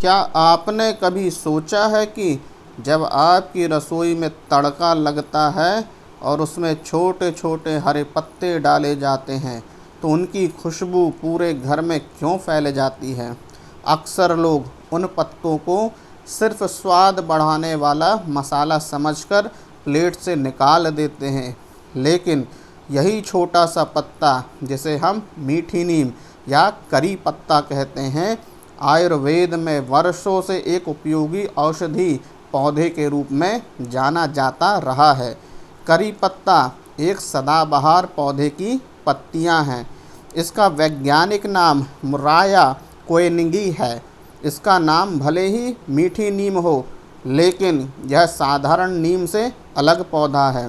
क्या आपने कभी सोचा है कि जब आपकी रसोई में तड़का लगता है और उसमें छोटे छोटे हरे पत्ते डाले जाते हैं तो उनकी खुशबू पूरे घर में क्यों फैल जाती है। अक्सर लोग उन पत्तों को सिर्फ स्वाद बढ़ाने वाला मसाला समझकर प्लेट से निकाल देते हैं, लेकिन यही छोटा सा पत्ता, जिसे हम मीठी नीम या करी पत्ता कहते हैं, आयुर्वेद में वर्षों से एक उपयोगी औषधि पौधे के रूप में जाना जाता रहा है। करी पत्ता एक सदाबहार पौधे की पत्तियां हैं। इसका वैज्ञानिक नाम मुर्राया कोएनिगी है। इसका नाम भले ही मीठी नीम हो, लेकिन यह साधारण नीम से अलग पौधा है।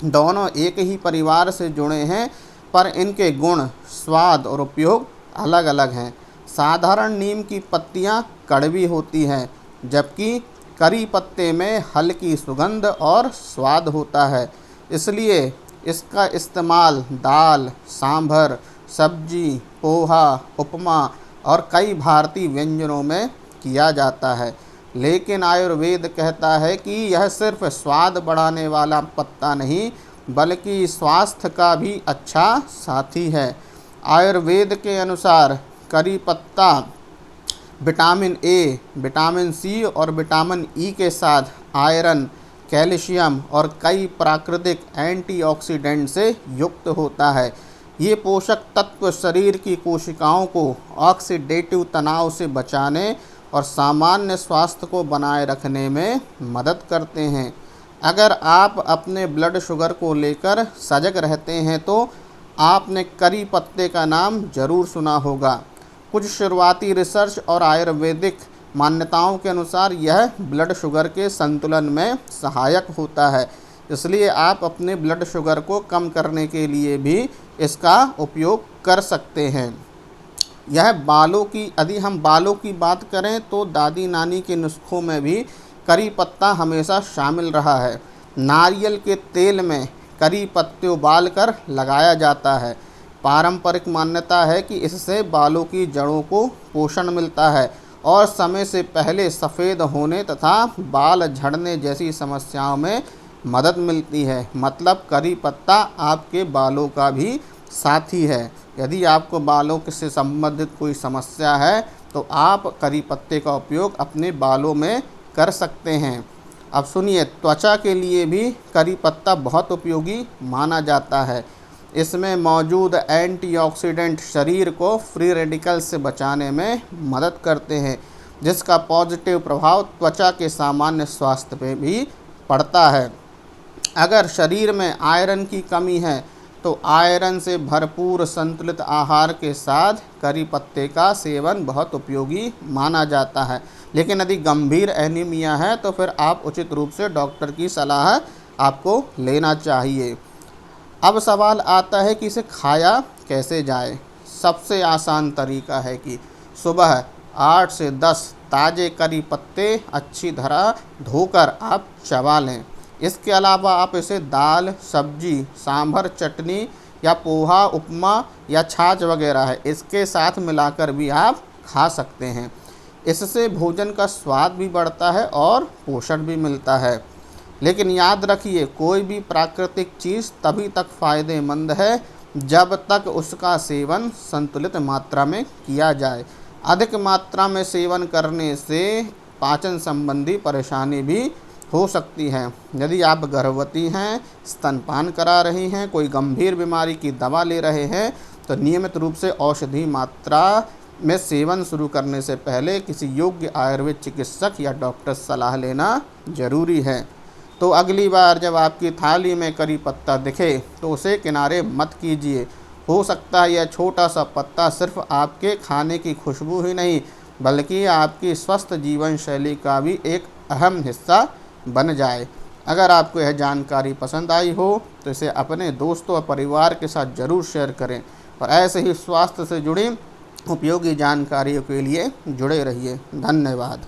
दोनों एक ही परिवार से जुड़े हैं, पर इनके गुण, स्वाद और उपयोग अलग अलग हैं। साधारण नीम की पत्तियां कड़वी होती हैं, जबकि करी पत्ते में हल्की सुगंध और स्वाद होता है। इसलिए इसका इस्तेमाल दाल, सांभर, सब्जी, पोहा, उपमा और कई भारतीय व्यंजनों में किया जाता है। लेकिन आयुर्वेद कहता है कि यह सिर्फ स्वाद बढ़ाने वाला पत्ता नहीं, बल्कि स्वास्थ्य का भी अच्छा साथी है। आयुर्वेद के अनुसार करी पत्ता विटामिन ए, विटामिन सी और विटामिन ई के साथ आयरन, कैल्शियम और कई प्राकृतिक एंटीऑक्सीडेंट से युक्त होता है। ये पोषक तत्व शरीर की कोशिकाओं को ऑक्सीडेटिव तनाव से बचाने और सामान्य स्वास्थ्य को बनाए रखने में मदद करते हैं। अगर आप अपने ब्लड शुगर को लेकर सजग रहते हैं तो आपने करी पत्ते का नाम ज़रूर सुना होगा। कुछ शुरुआती रिसर्च और आयुर्वेदिक मान्यताओं के अनुसार यह ब्लड शुगर के संतुलन में सहायक होता है। इसलिए आप अपने ब्लड शुगर को कम करने के लिए भी इसका उपयोग कर सकते हैं। यह बालों की यदि हम बालों की बात करें तो दादी नानी के नुस्खों में भी करी पत्ता हमेशा शामिल रहा है। नारियल के तेल में करी पत्ते उबाल कर लगाया जाता है। पारंपरिक मान्यता है कि इससे बालों की जड़ों को पोषण मिलता है और समय से पहले सफ़ेद होने तथा बाल झड़ने जैसी समस्याओं में मदद मिलती है। मतलब करी पत्ता आपके बालों का भी साथी है। यदि आपको बालों से संबंधित कोई समस्या है तो आप करी पत्ते का उपयोग अपने बालों में कर सकते हैं। अब सुनिए, त्वचा के लिए भी करी पत्ता बहुत उपयोगी माना जाता है। इसमें मौजूद एंटीऑक्सीडेंट शरीर को फ्री रेडिकल से बचाने में मदद करते हैं, जिसका पॉजिटिव प्रभाव त्वचा के सामान्य स्वास्थ्य पे भी पड़ता है। अगर शरीर में आयरन की कमी है तो आयरन से भरपूर संतुलित आहार के साथ करी पत्ते का सेवन बहुत उपयोगी माना जाता है। लेकिन यदि गंभीर एनीमिया है तो फिर आप उचित रूप से डॉक्टर की सलाह आपको लेना चाहिए। अब सवाल आता है कि इसे खाया कैसे जाए। सबसे आसान तरीका है कि सुबह 8 से 10 ताज़े करी पत्ते अच्छी तरह धोकर आप चबा लें। इसके अलावा आप इसे दाल, सब्जी, सांभर, चटनी या पोहा, उपमा या छाछ वगैरह है इसके साथ मिलाकर भी आप खा सकते हैं। इससे भोजन का स्वाद भी बढ़ता है और पोषण भी मिलता है। लेकिन याद रखिए, कोई भी प्राकृतिक चीज़ तभी तक फ़ायदेमंद है जब तक उसका सेवन संतुलित मात्रा में किया जाए। अधिक मात्रा में सेवन करने से पाचन संबंधी परेशानी भी हो सकती है। यदि आप गर्भवती हैं, स्तनपान करा रही हैं, कोई गंभीर बीमारी की दवा ले रहे हैं तो नियमित रूप से औषधि मात्रा में सेवन शुरू करने से पहले किसी योग्य आयुर्वेद चिकित्सक या डॉक्टर से सलाह लेना ज़रूरी है। तो अगली बार जब आपकी थाली में करी पत्ता दिखे तो उसे किनारे मत कीजिए। हो सकता है यह छोटा सा पत्ता सिर्फ आपके खाने की खुशबू ही नहीं, बल्कि आपकी स्वस्थ जीवन शैली का भी एक अहम हिस्सा बन जाए। अगर आपको यह जानकारी पसंद आई हो तो इसे अपने दोस्तों और परिवार के साथ ज़रूर शेयर करें और ऐसे ही स्वास्थ्य से जुड़ी उपयोगी जानकारियों के लिए जुड़े रहिए। धन्यवाद।